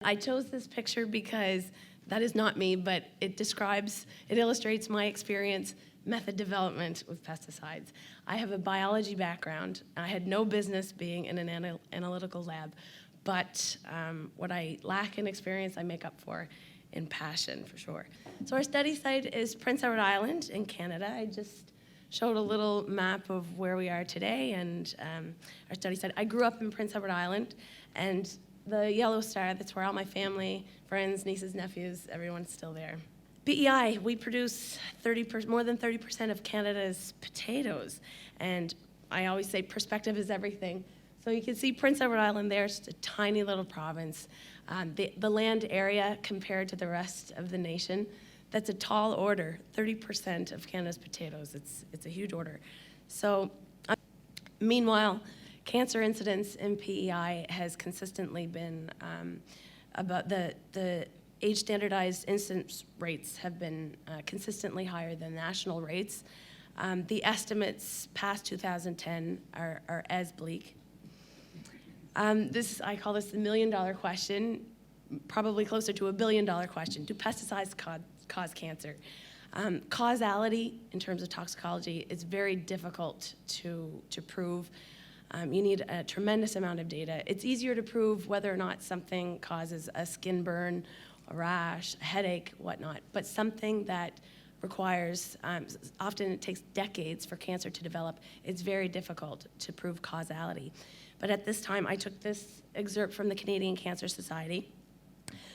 I chose this picture because that is not me, but it illustrates my experience, method development with pesticides. I have a biology background. I had no business being in an analytical lab, but what I lack in experience, I make up for in passion, for sure. So our study site is Prince Edward Island in Canada. I just showed a little map of where we are today and our study site. I grew up in Prince Edward Island, and the yellow star, that's where all my family, friends, nieces, nephews, everyone's still there. PEI, we produce more than 30% of Canada's potatoes, and I always say perspective is everything. So you can see Prince Edward Island there, it's just a tiny little province. The land area compared to the rest of the nation, that's a tall order, 30% of Canada's potatoes. It's a huge order. So meanwhile, cancer incidence in PEI has consistently been about the age-standardized incidence rates have been consistently higher than national rates. The estimates past 2010 are as bleak. I call this the million-dollar question, probably closer to $1 billion question. Do pesticides cause cancer? Causality in terms of toxicology is very difficult to prove. You need a tremendous amount of data. It's easier to prove whether or not something causes a skin burn, a rash, a headache, whatnot, but something that requires, often it takes decades for cancer to develop, it's very difficult to prove causality. But at this time, I took this excerpt from the Canadian Cancer Society.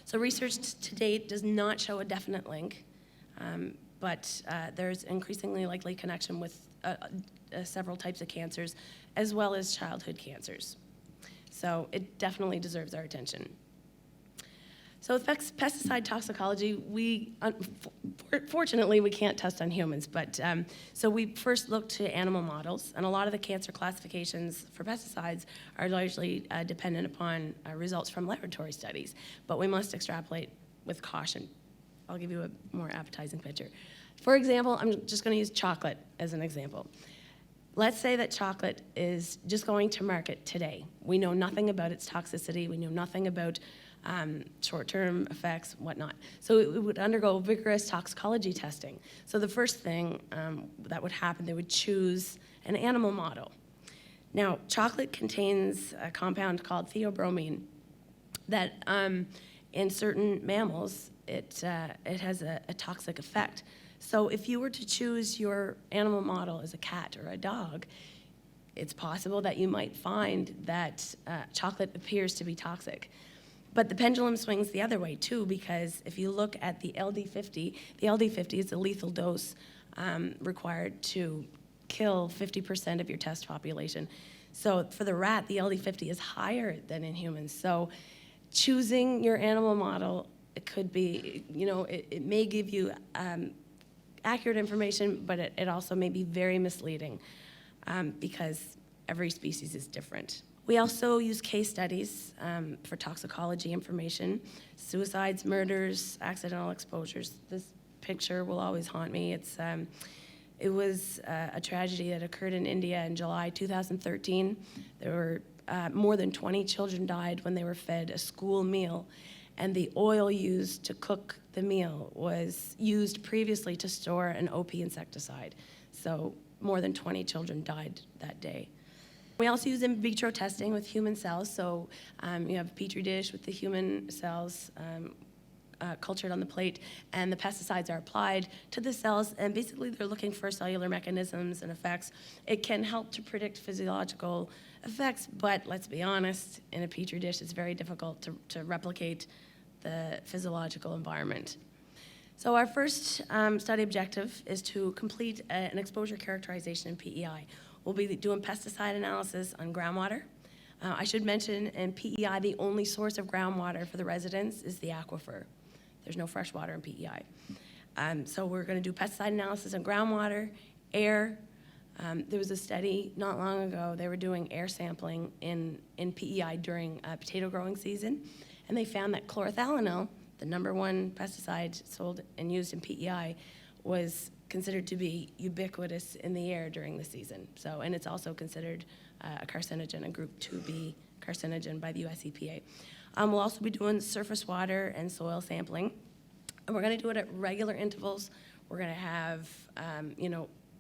So research to date does not show a definite link, but there's increasingly likely connection with several types of cancers, as well as childhood cancers. So it definitely deserves our attention. So with pesticide toxicology, fortunately, we can't test on humans, but so we first looked to animal models, and a lot of the cancer classifications for pesticides are largely dependent upon results from laboratory studies, but we must extrapolate with caution. I'll give you a more appetizing picture. For example, I'm just going to use chocolate as an example. Let's say that chocolate is just going to market today. We know nothing about its toxicity. We know nothing about short-term effects, whatnot. So it would undergo vigorous toxicology testing. So the first thing that would happen, they would choose an animal model. Now, chocolate contains a compound called theobromine that in certain mammals, it has a toxic effect. So if you were to choose your animal model as a cat or a dog, it's possible that you might find that chocolate appears to be toxic. But the pendulum swings the other way too, because if you look at the LD50 is the lethal dose required to kill 50% of your test population. So for the rat, the LD50 is higher than in humans. So choosing your animal model, it could be, it may give you accurate information, but it also may be very misleading because every species is different. We also use case studies for toxicology information, suicides, murders, accidental exposures. This picture will always haunt me. It was a tragedy that occurred in India in July 2013. There were more than 20 children died when they were fed a school meal, and the oil used to cook the meal was used previously to store an OP insecticide. So more than 20 children died that day. We also use in vitro testing with human cells. So you have a petri dish with the human cells cultured on the plate, and the pesticides are applied to the cells, and basically they're looking for cellular mechanisms and effects. It can help to predict physiological effects, but let's be honest, in a petri dish it's very difficult to replicate the physiological environment. So our first study objective is to complete an exposure characterization in PEI. We'll be doing pesticide analysis on groundwater. I should mention in PEI, the only source of groundwater for the residents is the aquifer. There's no fresh water in PEI. So we're going to do pesticide analysis on groundwater, air. There was a study not long ago, they were doing air sampling in PEI during potato growing season, and they found that chlorothalonil, the #1 pesticide sold and used in PEI, was considered to be ubiquitous in the air during the season. So, and it's also considered a carcinogen, a group 2B carcinogen by the US EPA. We'll also be doing surface water and soil sampling. And we're going to do it at regular intervals. We're going to have,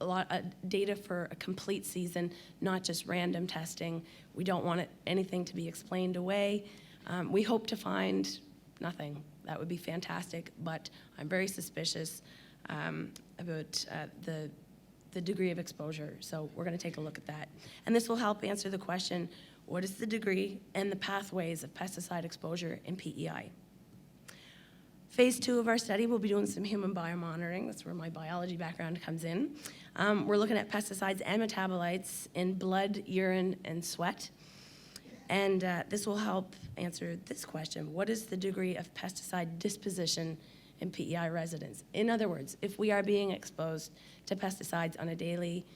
a lot of data for a complete season, not just random testing. We don't want anything to be explained away. We hope to find nothing. That would be fantastic, but I'm very suspicious about the degree of exposure. So we're going to take a look at that. And this will help answer the question, what is the degree and the pathways of pesticide exposure in PEI? Phase 2 of our study, we'll be doing some human biomonitoring. That's where my biology background comes in. We're looking at pesticides and metabolites in blood, urine, and sweat. And this will help answer this question. What is the degree of pesticide disposition in PEI residents? In other words, if we are being exposed to pesticides on a daily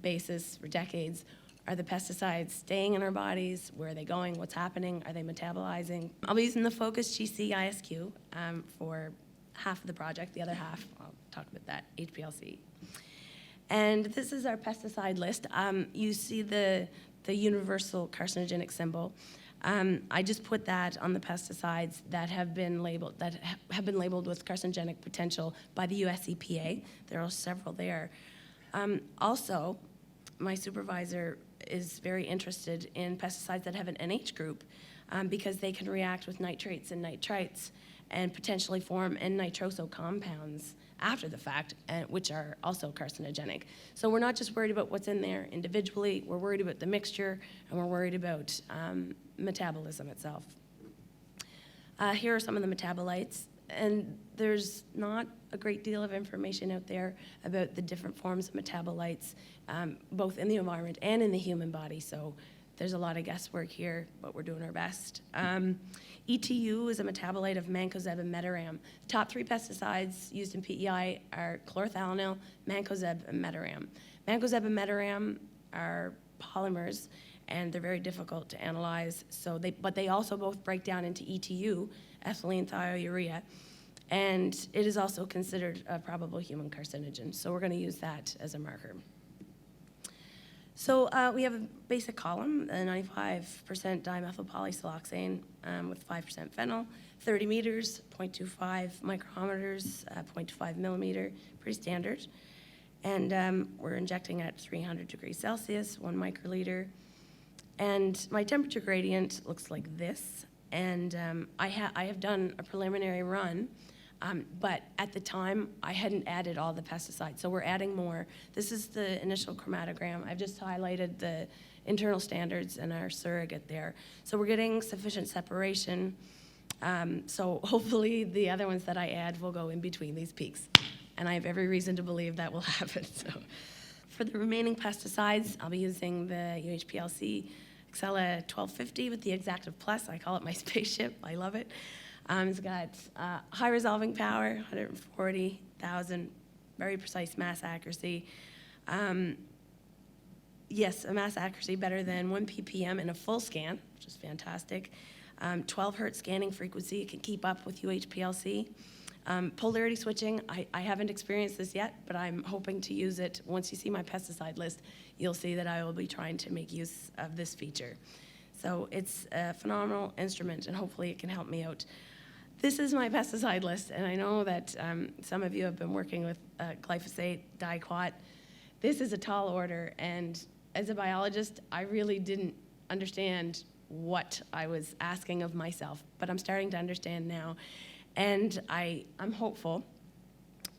basis for decades, are the pesticides staying in our bodies? Where are they going? What's happening? Are they metabolizing? I'll be using the Focus GC ISQ for half of the project. The other half, I'll talk about that, HPLC. And this is our pesticide list. You see the universal carcinogenic symbol. I just put that on the pesticides that have been labeled with carcinogenic potential by the US EPA. There are several there. Also, my supervisor is very interested in pesticides that have an NH group because they can react with nitrates and nitrites and potentially form N-nitroso compounds after the fact, which are also carcinogenic. So we're not just worried about what's in there individually, we're worried about the mixture, and we're worried about metabolism itself. Here are some of the metabolites, and there's not a great deal of information out there about the different forms of metabolites, both in the environment and in the human body, so there's a lot of guesswork here, but we're doing our best. ETU is a metabolite of mancozeb and metaram. The top 3 pesticides used in PEI are chlorothalonil, mancozeb, and metaram. Mancozeb and metaram are polymers, and they're very difficult to analyze, but they also both break down into ETU, ethylene thiourea, and it is also considered a probable human carcinogen, so we're going to use that as a marker. So we have a basic column, 95% dimethylpolysiloxane with 5% phenyl, 30 meters, 0.25 micrometers, 0.25 millimeter, pretty standard. And we're injecting at 300 degrees Celsius, 1 microliter. And my temperature gradient looks like this. And I have done a preliminary run, but at the time, I hadn't added all the pesticides, so we're adding more. This is the initial chromatogram. I've just highlighted the internal standards and our surrogate there. So we're getting sufficient separation, so hopefully the other ones that I add will go in between these peaks. And I have every reason to believe that will happen. So for the remaining pesticides, I'll be using the UHPLC Excella 1250 with the Exactive Plus. I call it my spaceship. I love it. It's got high resolving power, 140,000, very precise mass accuracy. Yes, a mass accuracy better than 1 ppm in a full scan, which is fantastic. 12 hertz scanning frequency, it can keep up with UHPLC. Polarity switching, I haven't experienced this yet, but I'm hoping to use it. Once you see my pesticide list, you'll see that I will be trying to make use of this feature. So it's a phenomenal instrument, and hopefully it can help me out. This is my pesticide list, and I know that some of you have been working with glyphosate, diquat. This is a tall order, and as a biologist, I really didn't understand what I was asking of myself, but I'm starting to understand now, and I'm hopeful.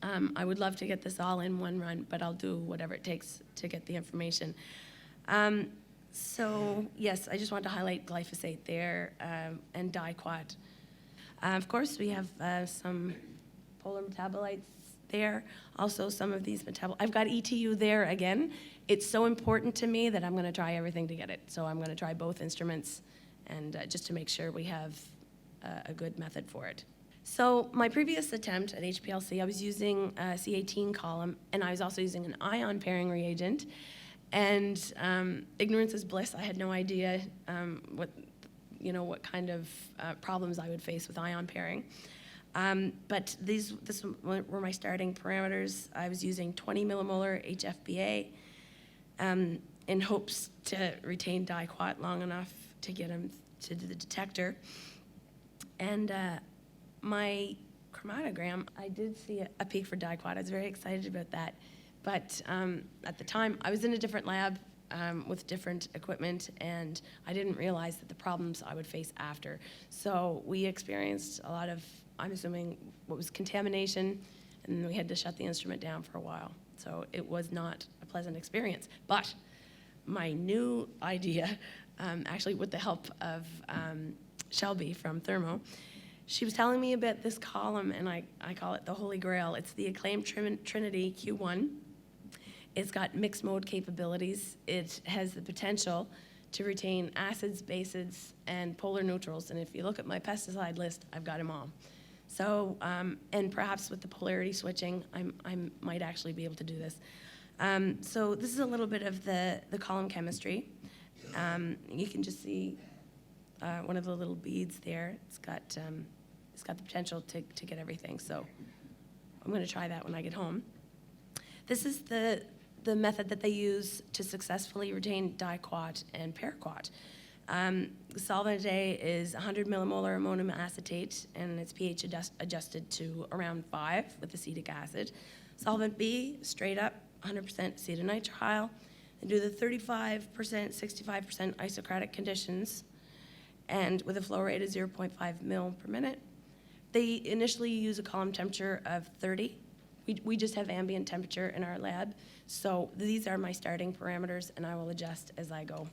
I would love to get this all in one run, but I'll do whatever it takes to get the information. So yes, I just wanted to highlight glyphosate there and diquat. Of course, we have some polar metabolites there. Also, some of these metabolites. I've got ETU there again. It's so important to me that I'm going to try everything to get it. So I'm going to try both instruments, and just to make sure we have a good method for it. So my previous attempt at HPLC, I was using a C18 column, and I was also using an ion pairing reagent. And ignorance is bliss. I had no idea what kind of problems I would face with ion pairing. But this were my starting parameters. I was using 20 millimolar HFBA in hopes to retain diquat long enough to get him to the detector. And my chromatogram, I did see a peak for diquat. I was very excited about that. But at the time, I was in a different lab with different equipment, and I didn't realize that the problems I would face after. So we experienced a lot of, I'm assuming, what was contamination, and we had to shut the instrument down for a while. So it was not a pleasant experience. But my new idea, actually with the help of Shelby from Thermo, she was telling me about this column, and I call it the Holy Grail. It's the acclaimed Trinity Q1. It's got mixed mode capabilities. It has the potential to retain acids, bases, and polar neutrals. And if you look at my pesticide list, I've got them all. So, and perhaps with the polarity switching, I might actually be able to do this. So this is a little bit of the column chemistry. You can just see one of the little beads there. It's got the potential to get everything. So I'm going to try that when I get home. This is the method that they use to successfully retain diquat and paraquat. The solvent A is 100 millimolar ammonium acetate, and it's pH adjusted to around 5 with acetic acid. Solvent B, straight up, 100% acetonitrile. They do the 35%, 65% isocratic conditions, and with a flow rate of 0.5 mil per minute. They initially use a column temperature of 30. We just have ambient temperature in our lab, so these are my starting parameters, and I will adjust as I go.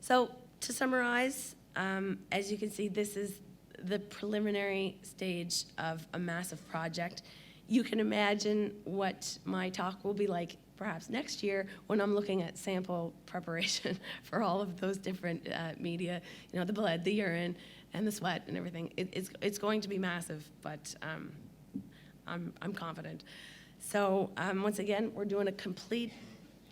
So to summarize, as you can see, this is the preliminary stage of a massive project. You can imagine what my talk will be like perhaps next year when I'm looking at sample preparation for all of those different media, you know, the blood, the urine, and the sweat and everything. It's going to be massive, but I'm confident. So once again, we're doing a complete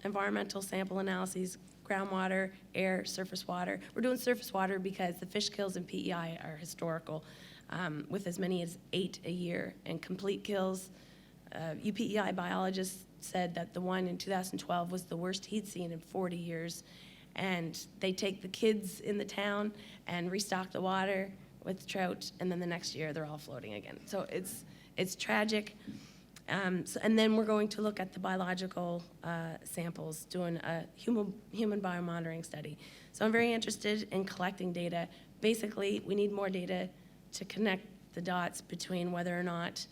environmental sample analyses, groundwater, air, surface water. We're doing surface water because the fish kills in PEI are historical, with as many as 8 a year. And complete kills, UPEI biologists said that the one in 2012 was the worst he'd seen in 40 years. And they take the kids in the town and restock the water with trout, and then the next year they're all floating again. So it's tragic. And then we're going to look at the biological samples, doing a human biomonitoring study. So I'm very interested in collecting data. Basically, we need more data to connect the dots between whether or not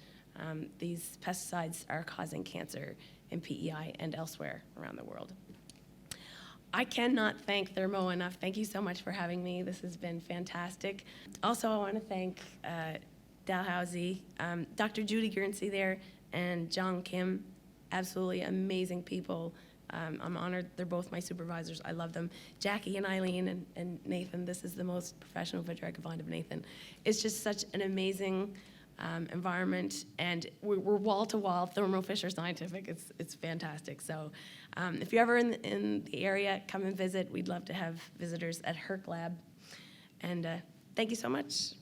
these pesticides are causing cancer in PEI and elsewhere around the world. I cannot thank Thermo enough. Thank you so much for having me. This has been fantastic. Also, I want to thank Dalhousie, Dr. Judy Guernsey there, and John Kim, absolutely amazing people. I'm honored. They're both my supervisors. I love them. Jackie and Eileen and Nathan. This is the most professional picture I could find of Nathan. It's just such an amazing environment, and we're wall-to-wall Thermo Fisher Scientific. It's fantastic. So if you're ever in the area, come and visit. We'd love to have visitors at Herc Lab. And thank you so much.